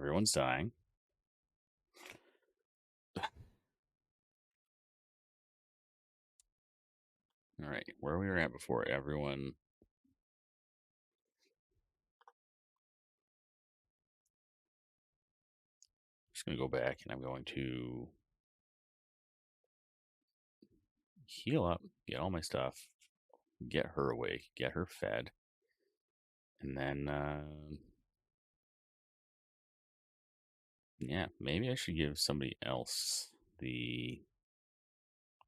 Everyone's dying. All right, where we were at before, everyone. Just going to go back and I'm going to heal up, get all my stuff, get her awake, get her fed, and then, yeah, maybe I should give somebody else the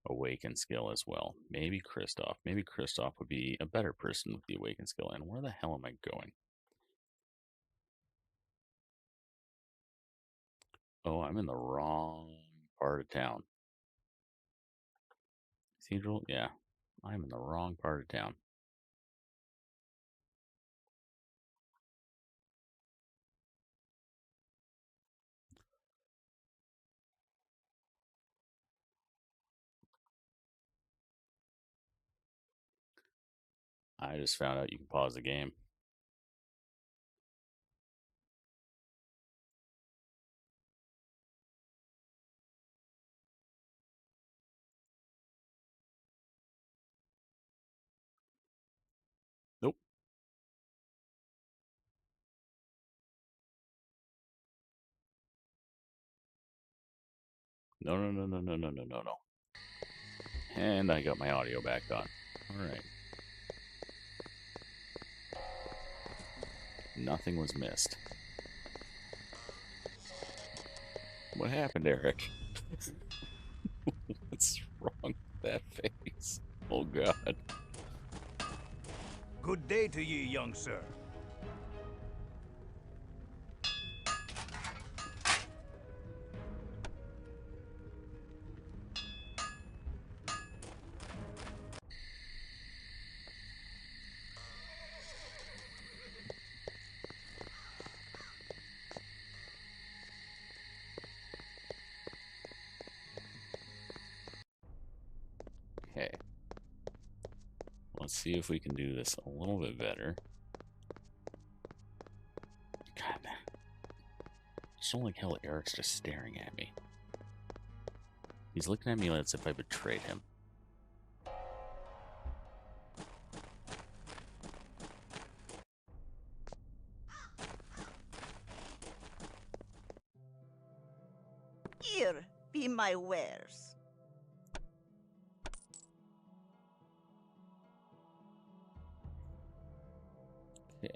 awaken skill as well. Maybe Kristoff. Maybe Kristoff would be a better person with the awaken skill. And where the hell am I going? Oh, I'm in the wrong part of town. Cathedral? Yeah, I'm in the wrong part of town. I just found out you can pause the game. Nope. No, no, no, no, no, no, no, no, no. And I got my audio back on. All right. Nothing was missed. What happened, Eric? What's wrong with that face? Oh, God. Good day to ye, young sir. Okay. Let's see if we can do this a little bit better. God. I just don't like how Eric's just staring at me. He's looking at me as if I betrayed him. Here be my wares. Okay.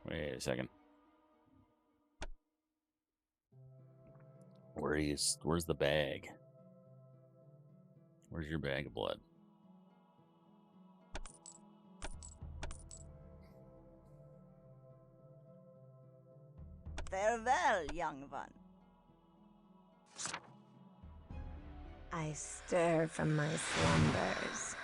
Wait a second. Where's the bag? Where's your bag of blood? Farewell, young one. I stir from my slumbers.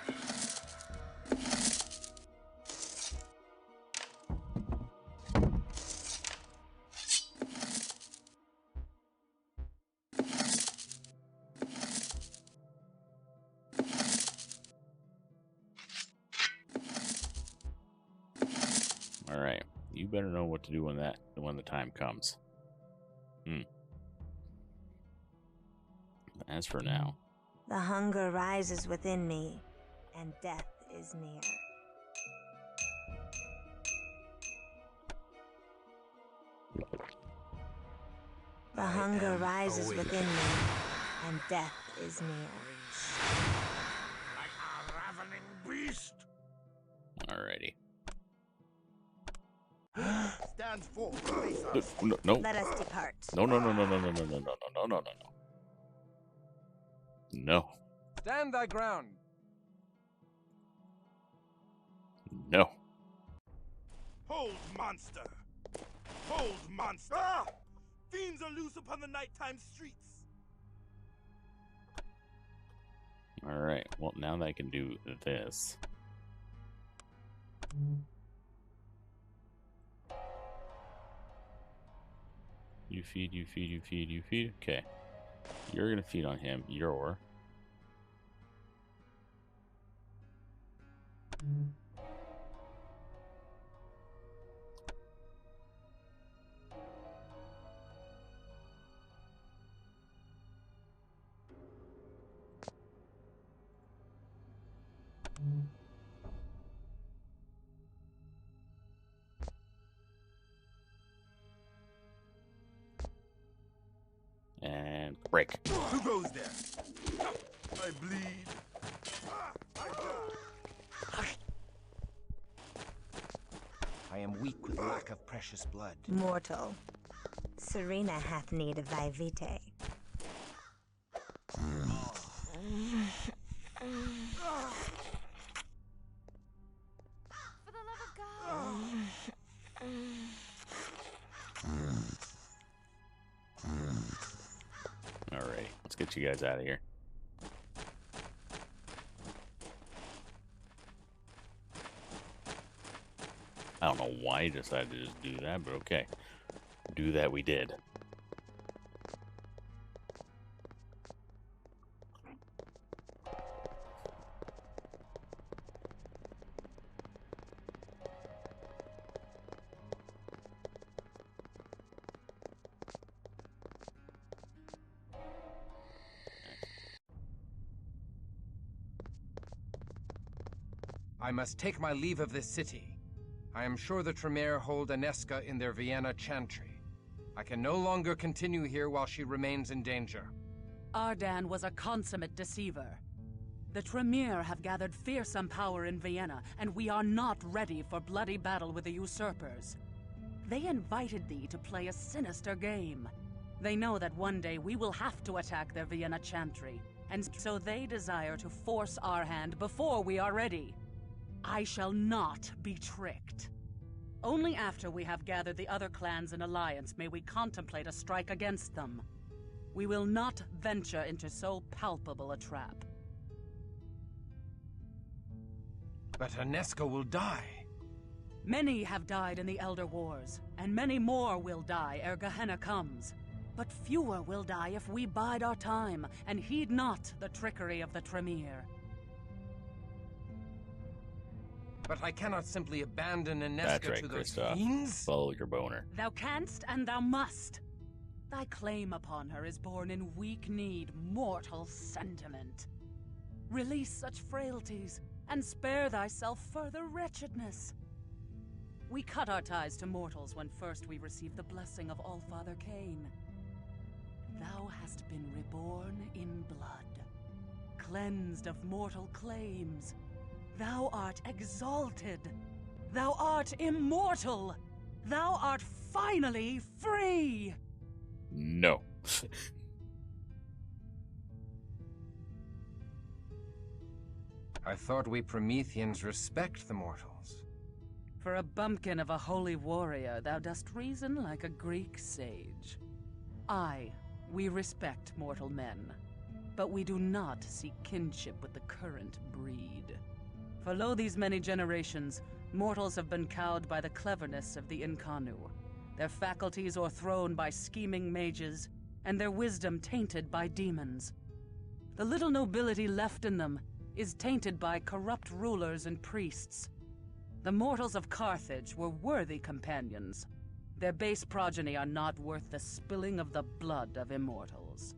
All right. You better know what to do when the time comes. As for now, The hunger rises within me, and death is near. The hunger rises within me, and death is near. Like a ravening beast. alrighty. Stands forth to face us. No, no, Let us depart. no, no, no, no, no, no, no, no, no, no, no, no, no. No, Stand thy ground. no. Hold, monster. Hold, monster. Ah! Fiends are loose upon the nighttime streets. All right. Well, now that I can do this. You feed, you feed, you feed, you feed. Okay. You're gonna feed on him. You're. And break. Who goes there? I bleed. I am weak with lack of precious blood. Mortal. Serena hath need of thy vitae. For the love of God. Alright, let's get you guys out of here. I don't know why he decided to just do that, but okay. Do that we did. I must take my leave of this city. I am sure the Tremere hold Aneska in their Vienna chantry. I can no longer continue here while she remains in danger. Ardan was a consummate deceiver. The Tremere have gathered fearsome power in Vienna, and we are not ready for bloody battle with the usurpers. They invited thee to play a sinister game. They know that one day we will have to attack their Vienna chantry, and so they desire to force our hand before we are ready. I shall not be tricked. Only after we have gathered the other clans in alliance may we contemplate a strike against them. We will not venture into so palpable a trap. But Aneska will die. Many have died in the Elder Wars, and many more will die ere Gehenna comes. But fewer will die if we bide our time and heed not the trickery of the Tremere. But I cannot simply abandon That's Aneska right, to those Kristoff. fiends. Follow your boner. Thou canst and thou must. Thy claim upon her is born in weak-kneed, mortal sentiment. Release such frailties, and spare thyself further wretchedness. We cut our ties to mortals when first we received the blessing of Allfather Cain. Thou hast been reborn in blood, cleansed of mortal claims. Thou art exalted. Thou art immortal. Thou art finally free. No. I thought we Prometheans respect the mortals. For a bumpkin of a holy warrior, thou dost reason like a Greek sage. Aye, we respect mortal men, but we do not seek kinship with the current breed. For lo these many generations, mortals have been cowed by the cleverness of the Incarnu, their faculties o'erthrown by scheming mages, and their wisdom tainted by demons. The little nobility left in them is tainted by corrupt rulers and priests. The mortals of Carthage were worthy companions. Their base progeny are not worth the spilling of the blood of immortals.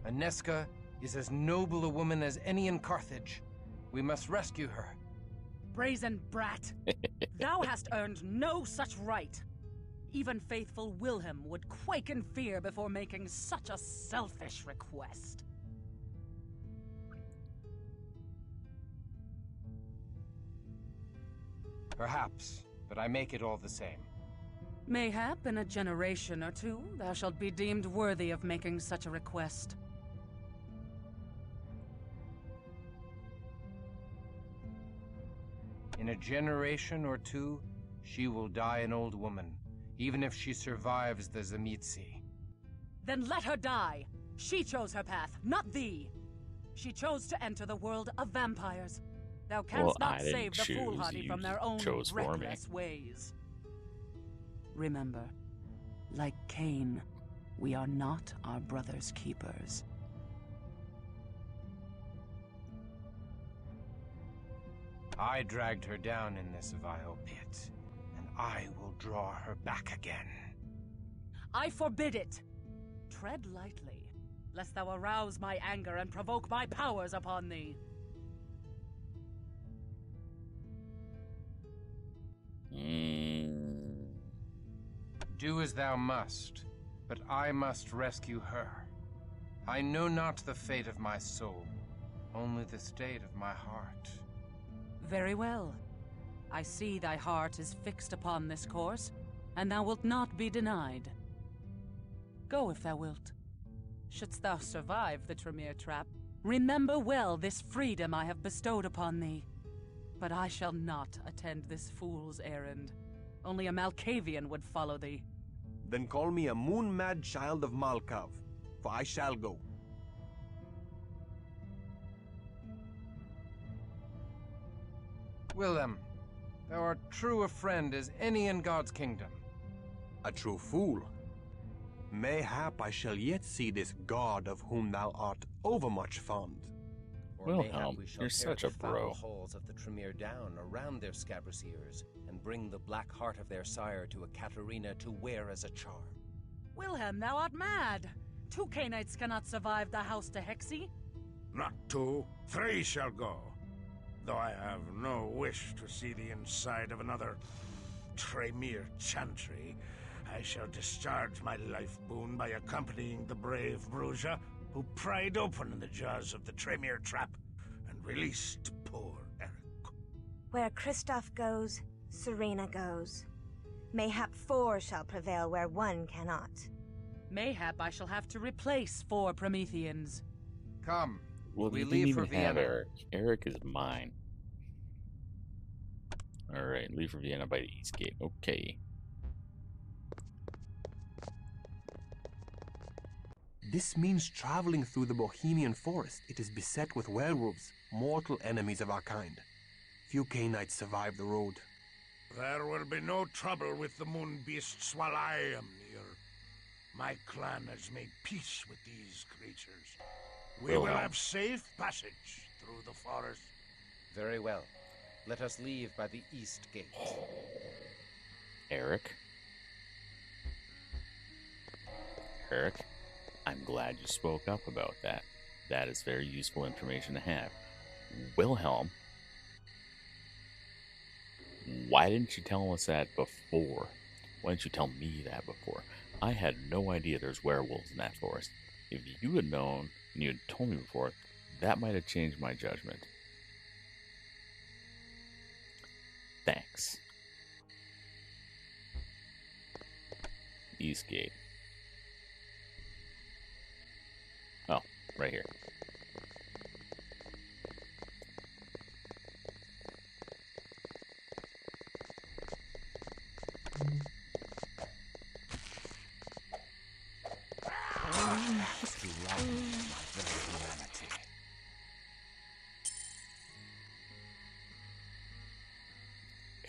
Aneska is as noble a woman as any in Carthage. We must rescue her. Brazen brat! Thou hast earned no such right! Even faithful Wilhelm would quake in fear before making such a selfish request. Perhaps, but I make it all the same. Mayhap in a generation or two, thou shalt be deemed worthy of making such a request. In a generation or two, she will die an old woman, even if she survives the Zamitsi. Then let her die! She chose her path, not thee! She chose to enter the world of vampires, Thou Well, canst not I didn't save the choose. foolhardy You from their own chose for me. reckless ways. Remember, like Cain, we are not our brother's keepers. I dragged her down in this vile pit, and I will draw her back again. I forbid it! Tread lightly, lest thou arouse my anger and provoke my powers upon thee. Do as thou must, but I must rescue her. I know not the fate of my soul, only the state of my heart. Very well. I see thy heart is fixed upon this course, and thou wilt not be denied. Go if thou wilt. Shouldst thou survive the Tremere trap, remember well this freedom I have bestowed upon thee. But I shall not attend this fool's errand. Only a Malkavian would follow thee. Then call me a moon-mad child of Malkav, for I shall go. Willem, thou art true a friend as any in God's kingdom. A true fool. Mayhap I shall yet see this god of whom thou art overmuch fond. Or Wilhelm, mayhap we shall you're tear such the a bro. foul halls of the Tremere down around their scabrous ears, and bring the black heart of their sire to a Katerina to wear as a charm. Wilhelm, thou art mad! 2 Cainites cannot survive the house to Hexy. Not 2, 3 shall go. Though I have no wish to see the inside of another Tremere chantry, I shall discharge my life boon by accompanying the brave Bruja, who pried open the jaws of the Tremere trap and released poor Eric. Where Kristoff goes, Serena goes. Mayhap 4 shall prevail where 1 cannot. Mayhap I shall have to replace 4 Prometheans. Come, Well, we you leave didn't for even have Vienna. Eric. Eric is mine. Alright, leave for Vienna by the East Gate. Okay. This means traveling through the Bohemian forest. It is beset with werewolves, mortal enemies of our kind. Few Cainites survive the road. There will be no trouble with the moon beasts while I am near. My clan has made peace with these creatures. We will have safe passage through the forest. Very well. Let us leave by the east gate. Eric? Eric? I'm glad you spoke up about that. That is very useful information to have. Wilhelm? Why didn't you tell us that before? Why didn't you tell me that before? I had no idea there's werewolves in that forest. If you had known and you had told me before, that might have changed my judgment. Thanks. Eastgate. Oh, right here.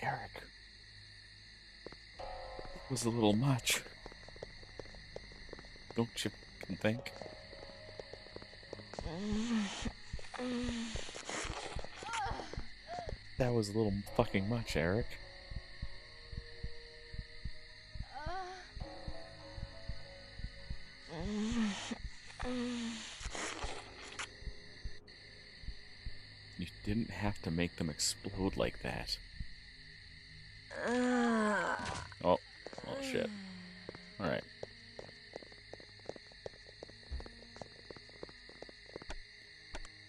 Eric. It was a little much. Don't you think? That was a little fucking much, Eric. You didn't have to make them explode like that. Oh shit. Alright.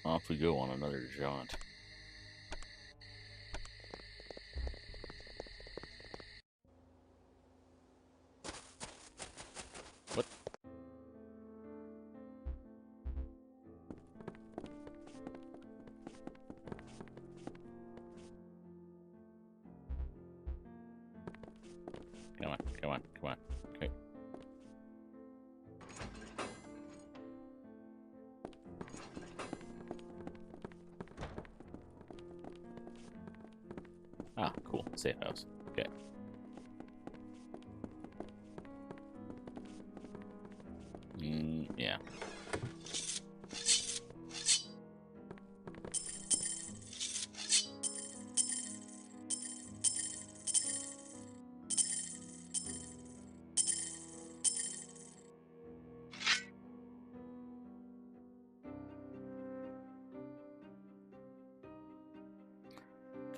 Off we go on another jaunt. What? Come on, come on, come on. Okay. Ah, cool. Safe house. Okay. Yeah.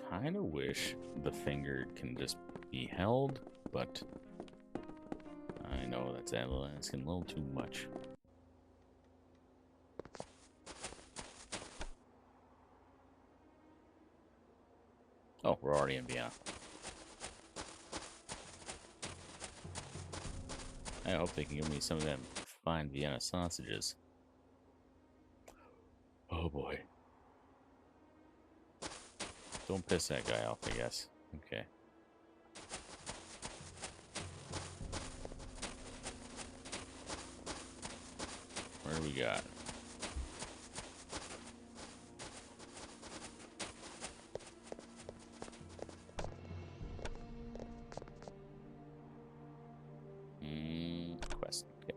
Kind of wish the finger can just be held, but I know that's asking a little too much. Oh, we're already in Vienna. I hope they can give me some of them fine Vienna sausages. Oh boy. Don't piss that guy off, I guess. Okay. What do we got? Quest. Okay.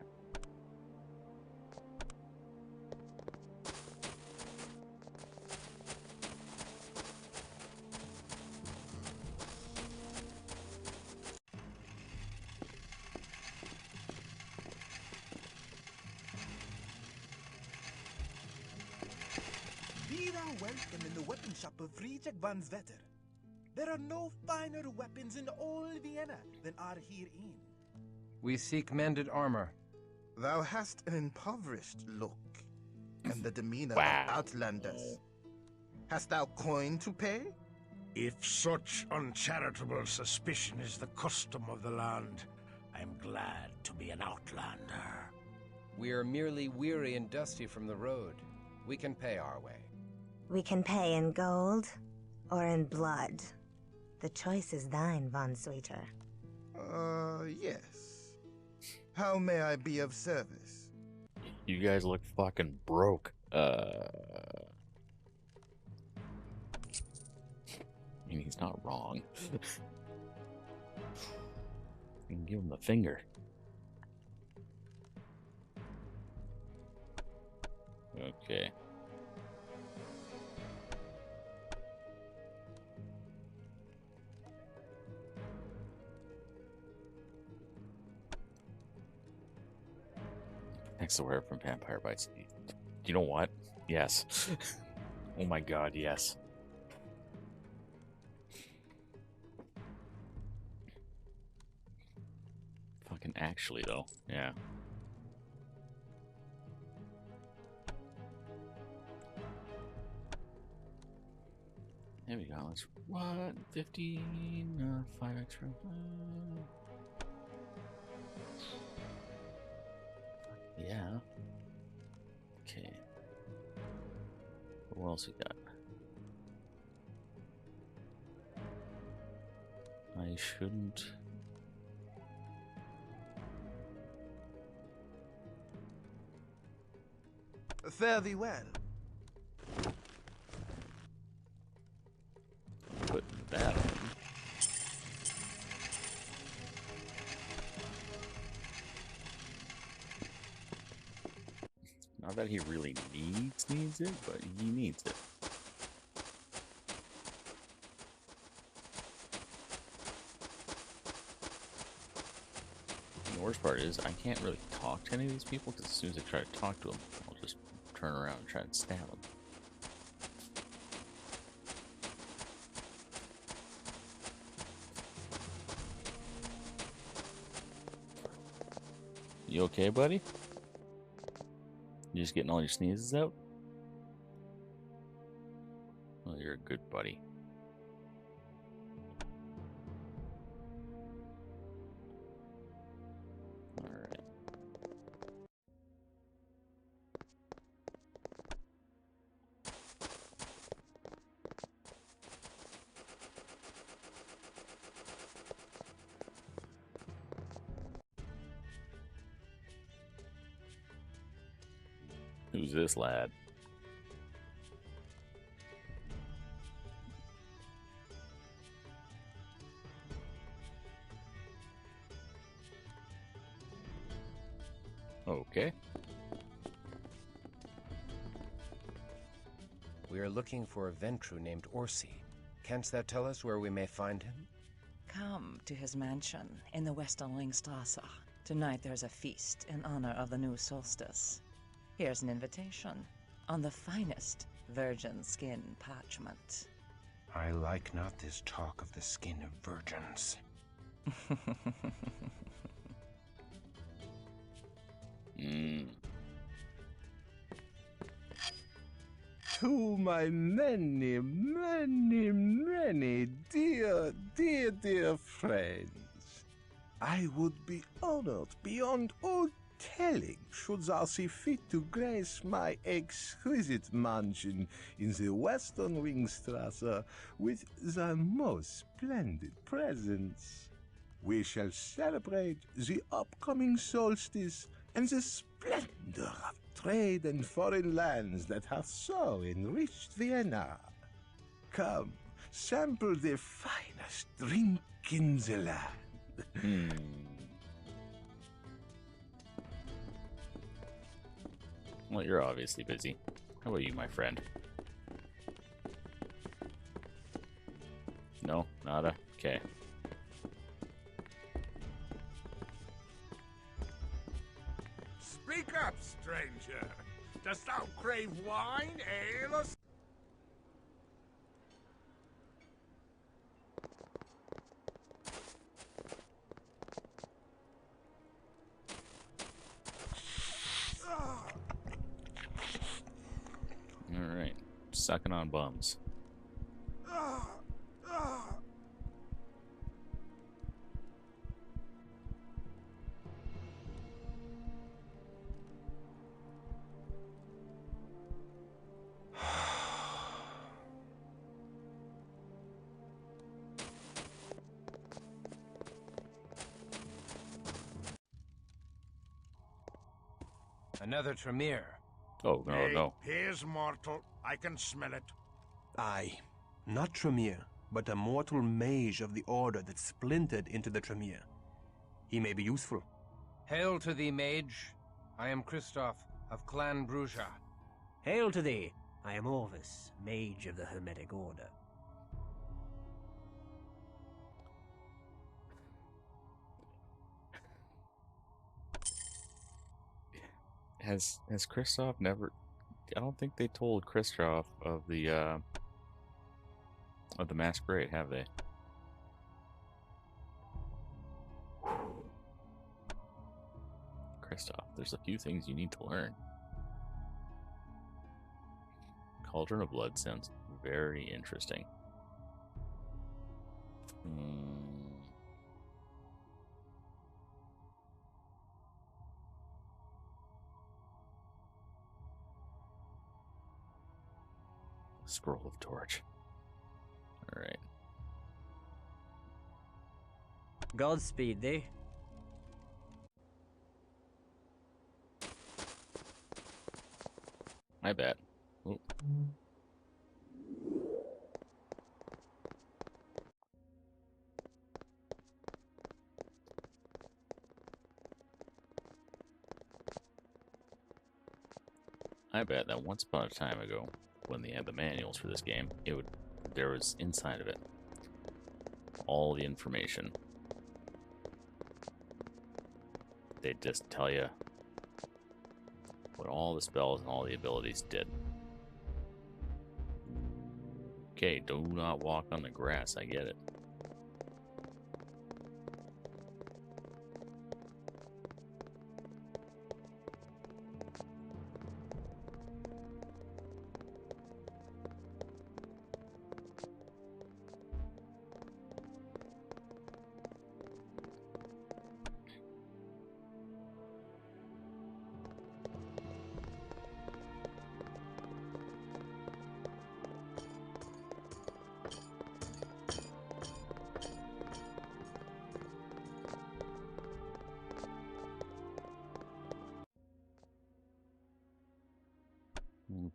Be thou welcome in the weapon shop of Friedrich von Svetter. There are no finer weapons in all Vienna than are herein. We seek mended armor. Thou hast an impoverished look, and the demeanor Wow. of outlanders. Hast thou coin to pay? If such uncharitable suspicion is the custom of the land, I am glad to be an outlander. We are merely weary and dusty from the road. We can pay our way. We can pay in gold or in blood. The choice is thine, von Sweeter. Yes. How may I be of service? You guys look fucking broke. I mean, he's not wrong. You can give him the finger. Okay. Next to wear from vampire bites. You know what? Yes. Oh my god, yes. Fucking actually, though. Yeah. There we go. Let's what? 15, 5 extra. Yeah. Okay. What else we got? I shouldn't. Fare thee well. Put that on. Not that he really needs it, but he needs it. And the worst part is, I can't really talk to any of these people because as soon as I try to talk to them, I'll just turn around and try and stab them. You okay, buddy? You just getting all your sneezes out? Well, you're a good buddy. Alright. Who's this lad? Okay. We are looking for a Ventru named Orsi. Canst thou tell us where we may find him? Come to his mansion in the Western Ringstrasse. Tonight there's a feast in honor of the new solstice. Here's an invitation on the finest virgin skin parchment. I like not this talk of the skin of virgins. To my many, many, many dear friends, I would be honored beyond all telling should thou see fit to grace my exquisite mansion in the Western Ringstrasse with thy most splendid presence. We shall celebrate the upcoming solstice and the splendor of trade and foreign lands that hath so enriched Vienna. Come, sample the finest drink in the land. Well, you're obviously busy. How about you, my friend? No? Nada? Okay. Speak up, stranger. Dost thou crave wine, ale, or... Alright. Sucking on bums. Another Tremere. Oh, no, no. Here's mortal. I can smell it. Aye, not Tremere, but a mortal mage of the order that splintered into the Tremere. He may be useful. Hail to thee, mage. I am Christoph of Clan Bruja. Hail to thee. I am Orvis, mage of the Hermetic Order. Has Kristoff never... I don't think they told Kristoff of the Masquerade, have they? Kristoff, there's a few things you need to learn. Cauldron of Blood sounds very interesting. Scroll of Torch. Alright. Godspeed thee. My bad. Ooh. I bet that once upon a time ago, when they had the manuals for this game, there was inside of it all the information. They'd just tell you what all the spells and all the abilities did. Okay, do not walk on the grass, I get it.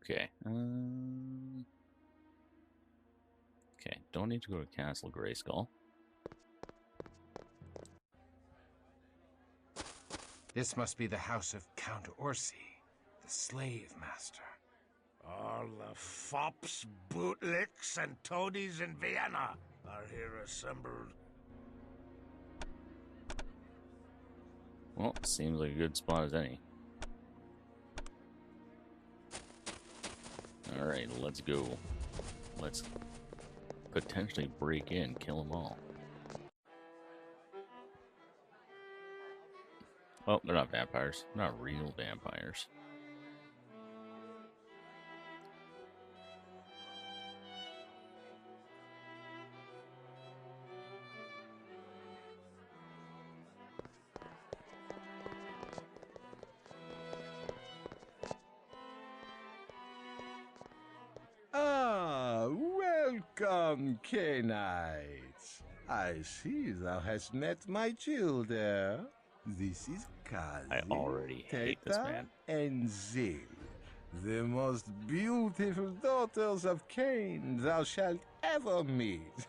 Okay. Okay, don't need to go to Castle Grayskull. This must be the house of Count Orsi, the slave master. All the fops, bootlicks, and toadies in Vienna are here assembled. Well, seems like a good spot as any. Alright, let's go. Let's potentially break in, kill them all. Oh, they're not vampires. They're not real vampires. Ah, welcome, Canaanites. I see thou hast met my children. This is Kazi, I already hate this man. and Zil, the most beautiful daughters of Cain thou shalt ever meet.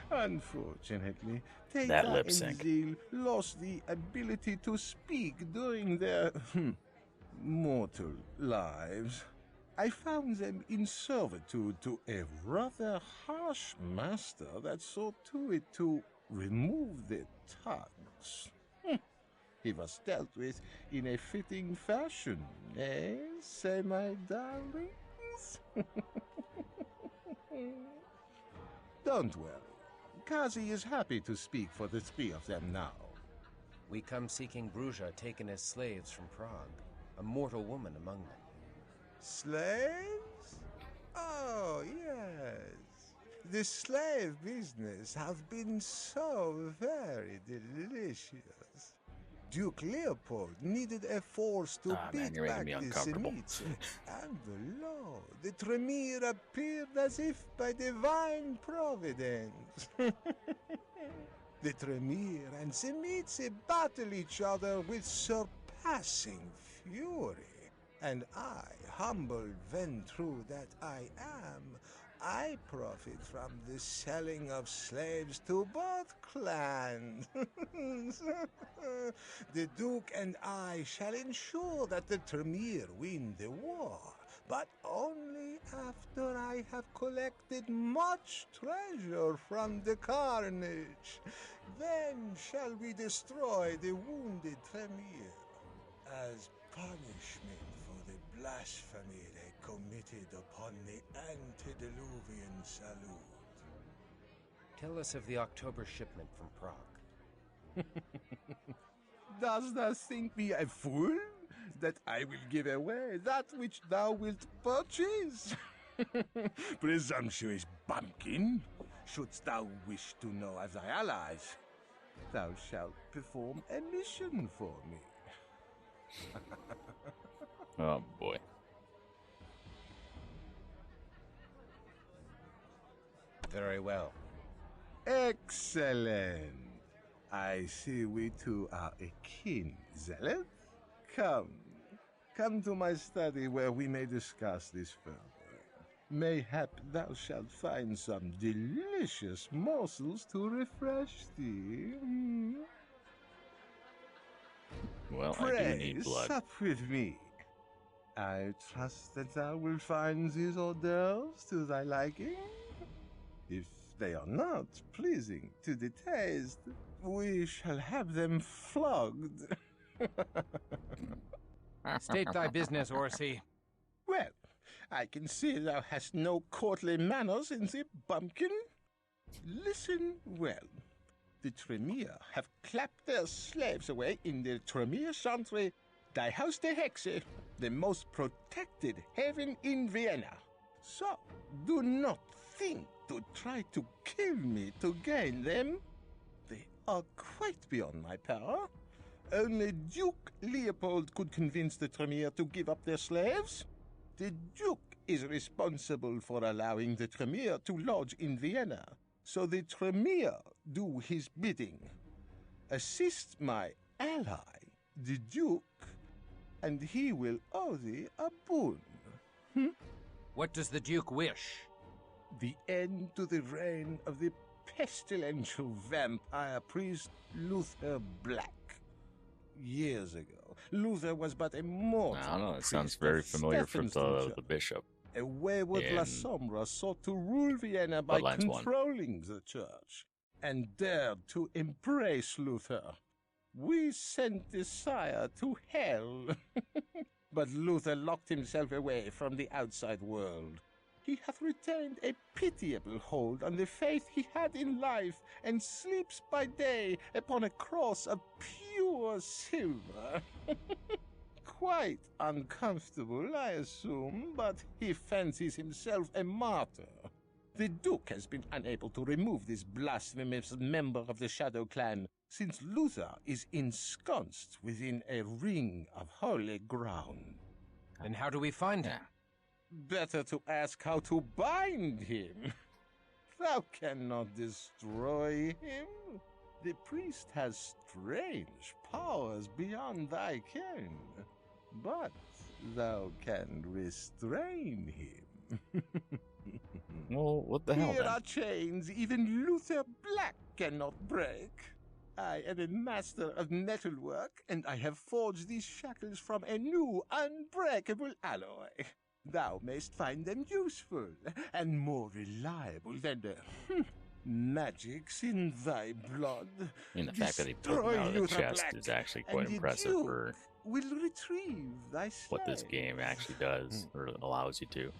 Unfortunately, That Teta lip and sync. Zil lost the ability to speak during their mortal lives. I found them in servitude to a rather harsh master that saw to it to remove their tongues. He was dealt with in a fitting fashion, eh, say my darlings? Don't worry. Kazi is happy to speak for the three of them now. We come seeking Bruja taken as slaves from Prague, a mortal woman among them. Slaves? Oh, yes. The slave business has been so very delicious. Duke Leopold needed a force to beat you're making back me the uncomfortable. Semites, and lo, the Tremere appeared as if by divine providence. The Tremere and Semites battle each other with surpassing fury. And I, humble ventrue that I am, I profit from the selling of slaves to both clans. The Duke and I shall ensure that the Tremere win the war, but only after I have collected much treasure from the carnage. Then shall we destroy the wounded Tremere as punishment for the blasphemy they committed upon the antediluvian salute. Tell us of the October shipment from Prague. Dost thou think me a fool, that I will give away that which thou wilt purchase? Presumptuous bumpkin, shouldst thou wish to know of thy allies, thou shalt perform a mission for me. Oh boy. Very well. Excellent. I see we two are akin, Zealot. Come to my study where we may discuss this further. Mayhap thou shalt find some delicious morsels to refresh thee. Well, I do need Pray, blood. sup with me. I trust that thou wilt find these hors d'oeuvres to thy liking. If they are not pleasing to the taste, we shall have them flogged. State thy business, Orsi. Well, I can see thou hast no courtly manners in thee, bumpkin. Listen well. The Tremere have clapped their slaves away in the Tremere Chantry, die Haus der Hexe, the most protected haven in Vienna. So, do not think to try to kill me to gain them. They are quite beyond my power. Only Duke Leopold could convince the Tremere to give up their slaves. The Duke is responsible for allowing the Tremere to lodge in Vienna, so the Tremere do his bidding. Assist my ally, the Duke, and he will owe thee a boon. What does the Duke wish? The end to the reign of the pestilential vampire priest Luther Black. Years ago, Luther was but a mortal. I don't know. It priest sounds of very familiar for Stephenson the bishop. A wayward La in Sombra sought to rule Vienna by Bloodlines 1. controlling the church, and dared to embrace Luther. We sent the sire to hell. But Luther locked himself away from the outside world. He hath retained a pitiable hold on the faith he had in life, and sleeps by day upon a cross of pure silver. Quite uncomfortable, I assume, but he fancies himself a martyr. The Duke has been unable to remove this blasphemous member of the Shadow Clan, since Luther is ensconced within a ring of holy ground. Then how do we find him? Better to ask how to bind him. Thou cannot destroy him. The priest has strange powers beyond thy ken, but thou can restrain him. Well, what the hell Here then? are chains even Luther Black cannot break. I am a master of metalwork, and I have forged these shackles from a new, unbreakable alloy. Thou mayst find them useful, and more reliable than the magics in thy blood. I mean, the fact that he pulled it out of the chest is actually quite impressive for will retrieve thy what this slave. game actually does, or allows you to.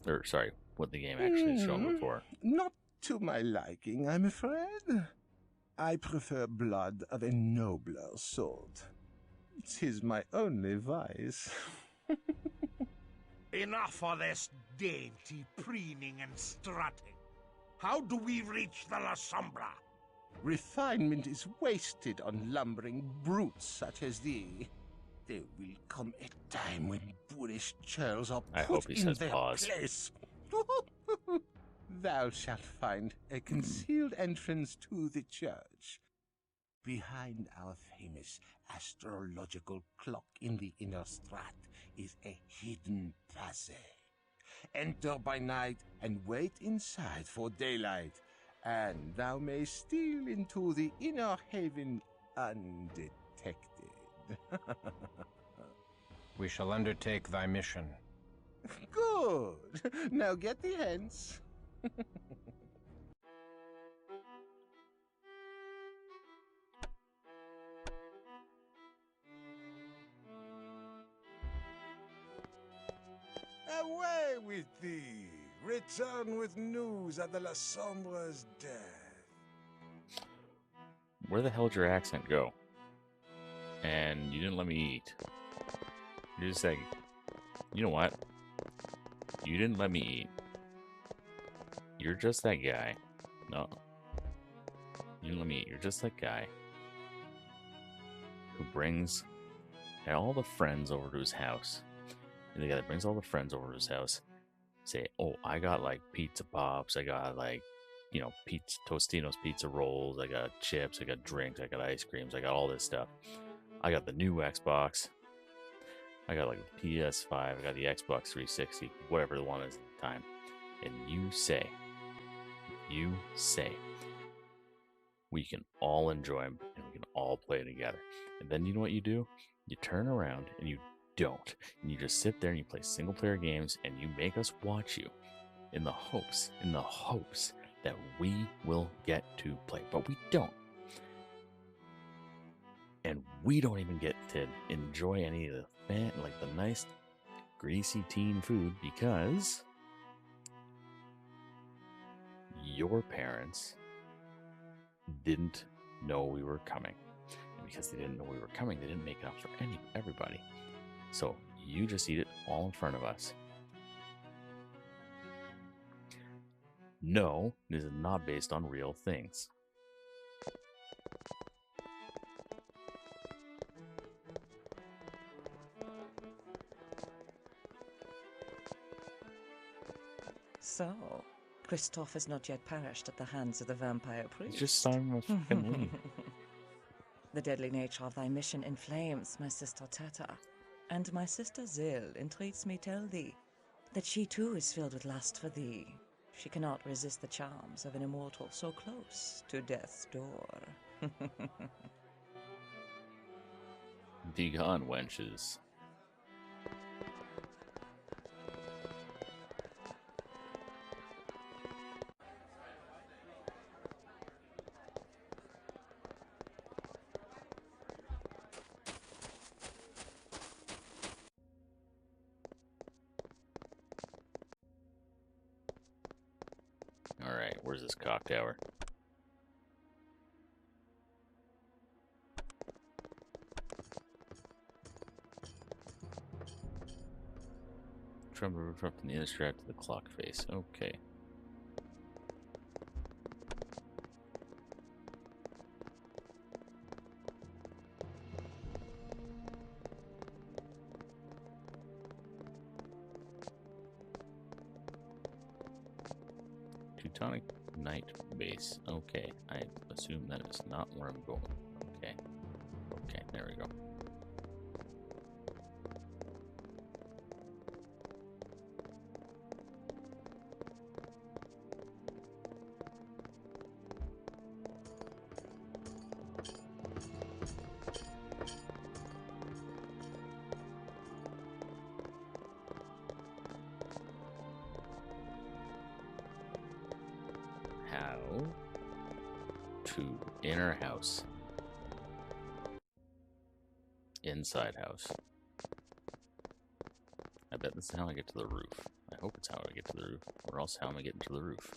Or, sorry, what the game actually has shown before. Not to my liking, I'm afraid. I prefer blood of a nobler sort. 'Tis my only vice. Enough of this dainty preening and strutting. How do we reach the La Sombra? Refinement is wasted on lumbering brutes such as thee. There will come a time when boorish churls are I hope put he in says their pause. place. Thou shalt find a concealed entrance to the church. Behind our famous astrological clock in the inner strat is a hidden passage. Enter by night and wait inside for daylight, and thou mayst steal into the inner haven undetected. We shall undertake thy mission. Good. Now get thee hence. Away with thee! Return with news of the La Sombra's death. Where the hell did your accent go? And you didn't let me eat. You just say, you know what? You didn't let me eat. You're just that guy. No. You didn't let me eat. You're just that guy who brings all the friends over to his house. And the guy that brings all the friends over to his house say, oh, I got like pizza pops. I got like, you know, pizza, Tostino's pizza rolls. I got chips. I got drinks. I got ice creams. I got all this stuff. I got the new Xbox. I got like the PS5. I got the Xbox 360, whatever the one is at the time. And you say, we can all enjoy them and we can all play together. And then you know what you do? You turn around and you don't. And you just sit there and you play single player games and you make us watch you in the hopes that we will get to play. But we don't. And we don't even get to enjoy any of the the nice greasy teen food because your parents didn't know we were coming. And because they didn't know we were coming, they didn't make it up for everybody. So you just eat it all in front of us. No, this is not based on real things. So, Christoph has not yet perished at the hands of the vampire priest. It's just time to fucking leave. The deadly nature of thy mission inflames my sister Tata, and my sister Zil entreats me tell thee that she too is filled with lust for thee. She cannot resist the charms of an immortal so close to death's door. Be gone, wenches. Alright, where's this cock tower? From the inner strap to the clock face. Okay. Teutonic Knight base. Okay, I assume that is not where I'm going. Okay. Okay, there we go. How to inner house. Inside house. I bet this is how I get to the roof. I hope it's how I get to the roof, or else how am I getting to the roof?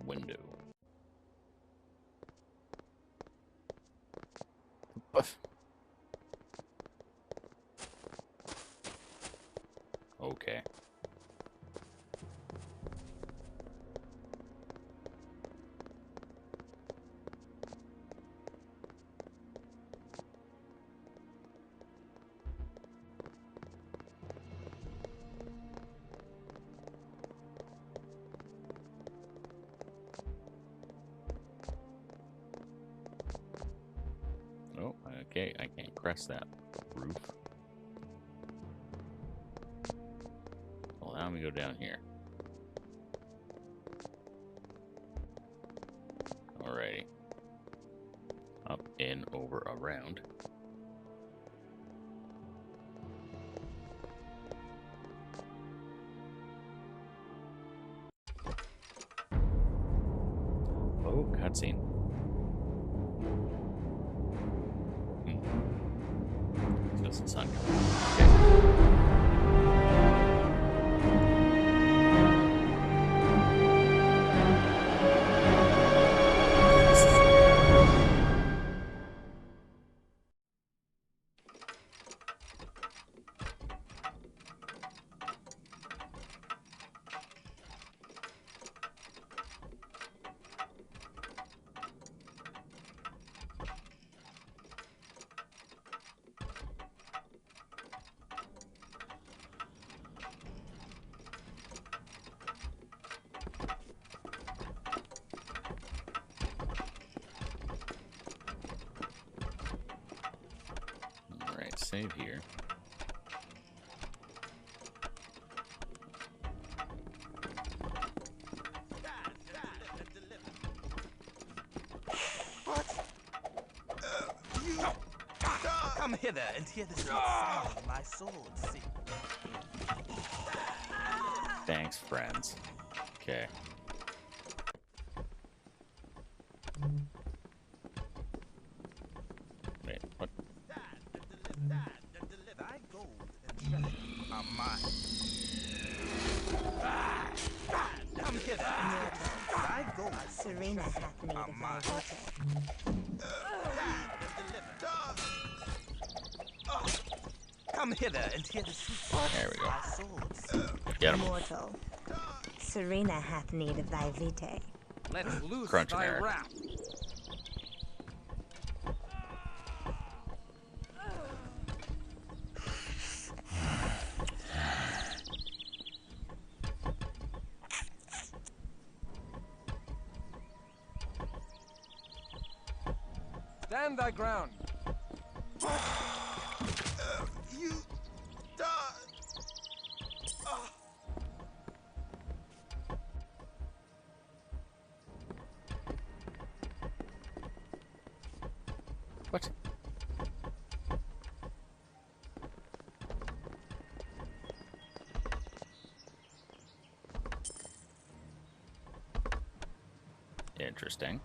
Window. Okay. Oh, okay, I can't crest that roof. Well, now I'm gonna go down here. Alrighty. Up, in, over, around. Oh, cutscene. Feels the sun coming. Okay. Alright, save here. Come hither and hear the sweet sound of my sword sing. Thanks, friends. Okay. Wait, what? Thy gold and treasure are mine. Come hither and hear thy gold. Serena hath need of thy water. Come hither and hear the sweet sound There we of go. my sword sing. Get him. Mortal. Serena hath need of thy vitae. Let's loose Crunching thy Eric. wrath. Stand thy ground. You die. What? Interesting.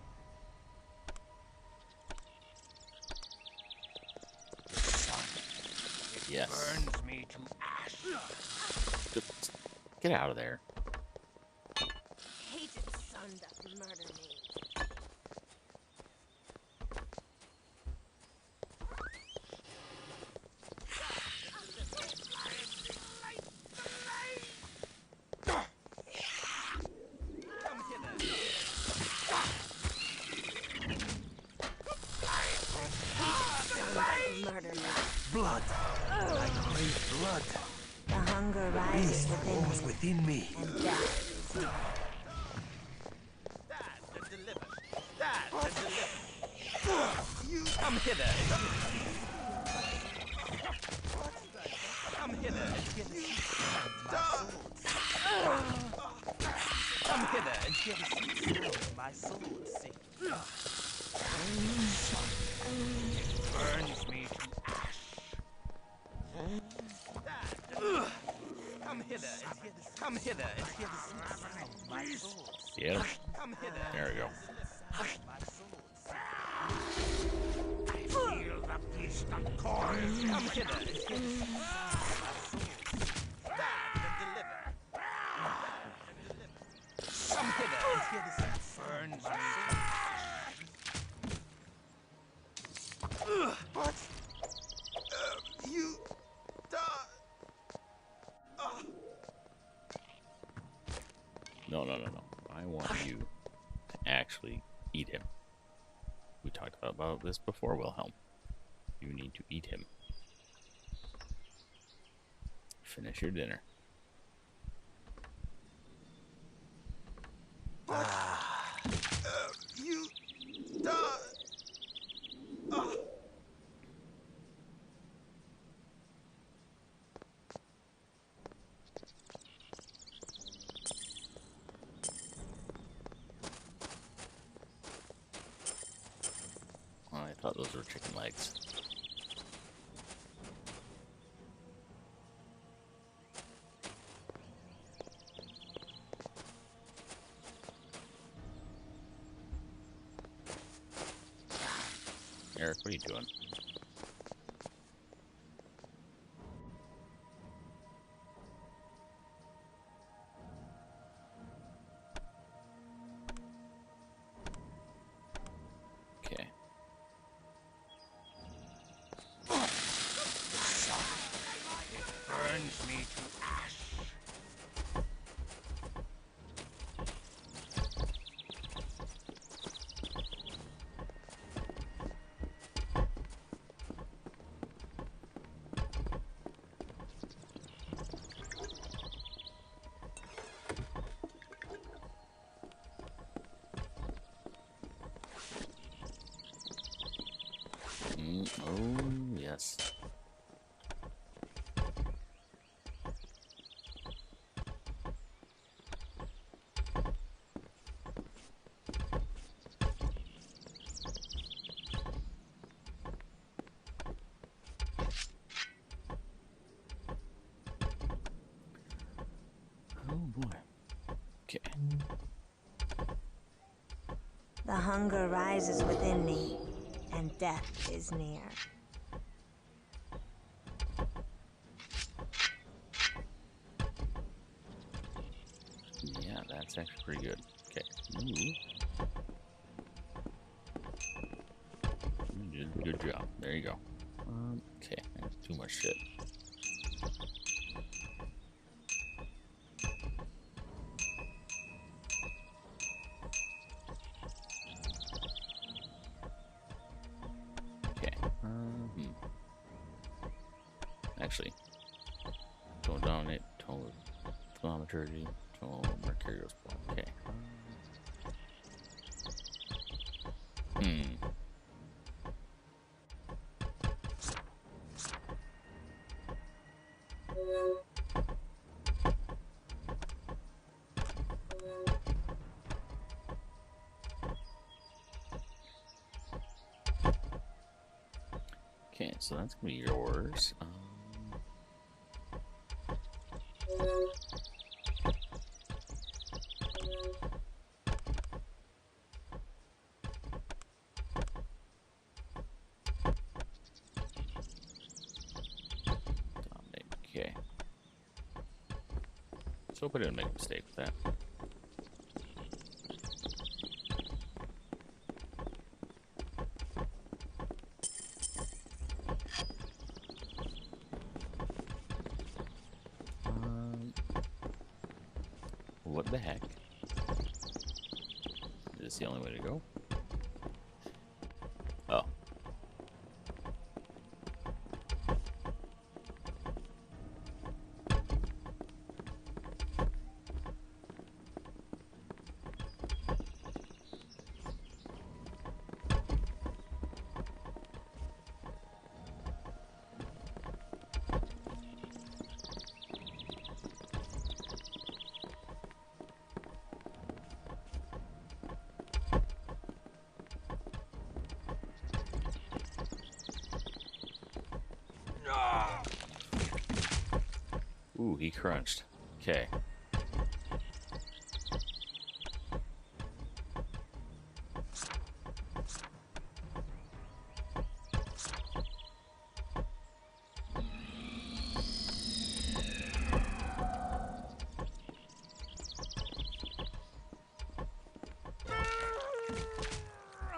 Yes. Burns me to ash. Just get out of there. Hated son doth murder me. Murder me. Blood. I crave blood. The hunger The rises beast roars within me, within me. and death is near. You Come hither. Come hither. die. Come hither and hear the Sound of my soul sing. burns me to ash. Come hither and hear the come hither and hear the sound of my soul. Yeah. Come hither. There we go. My soul I feel the beast uncoil. Come hither and hear the come hither and hear the sound. Burns me. What? You die. No. I want you to actually eat him. We talked about this before, Wilhelm. You need to eat him. Finish your dinner. You die. Oh, I thought those were chicken legs. Eric, what are you doing? Okay. Burns me to ash. Oh, yes. Oh boy. Okay. The hunger rises within me, and death is near. Yeah, that's actually pretty good. Okay. Ooh. You did a good job. There you go. Okay. That's too much shit. Actually, total dominate, total thaumaturgy, total mercurial spell. Okay. Okay, so that's gonna be yours. Okay. So hope I didn't make a mistake with that. What the heck? Is this the only way to go? Oh. Ooh, he crunched. Okay.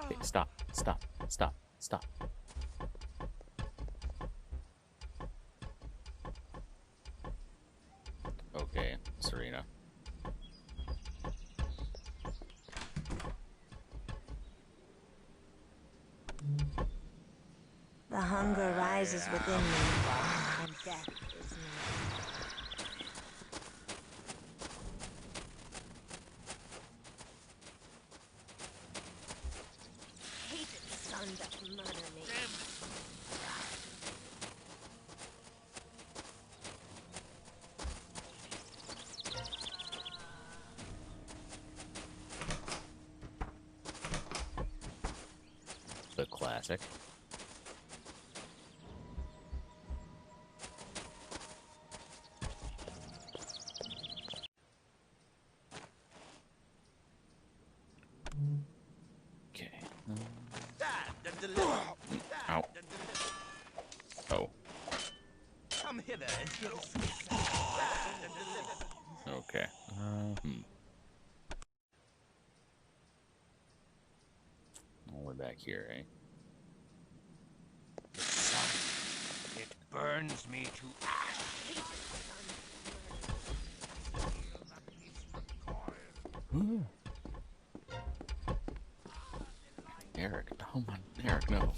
Okay, stop, stop, stop, stop. Okay, Serena. The hunger rises within me, and death is near. Hated son that murder me. The classic. Okay. Ow. Oh. Come hither and get Okay. All the way back here, eh? The sun, it burns me to ash. Eric. Oh my, Eric, no.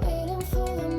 Waiting for the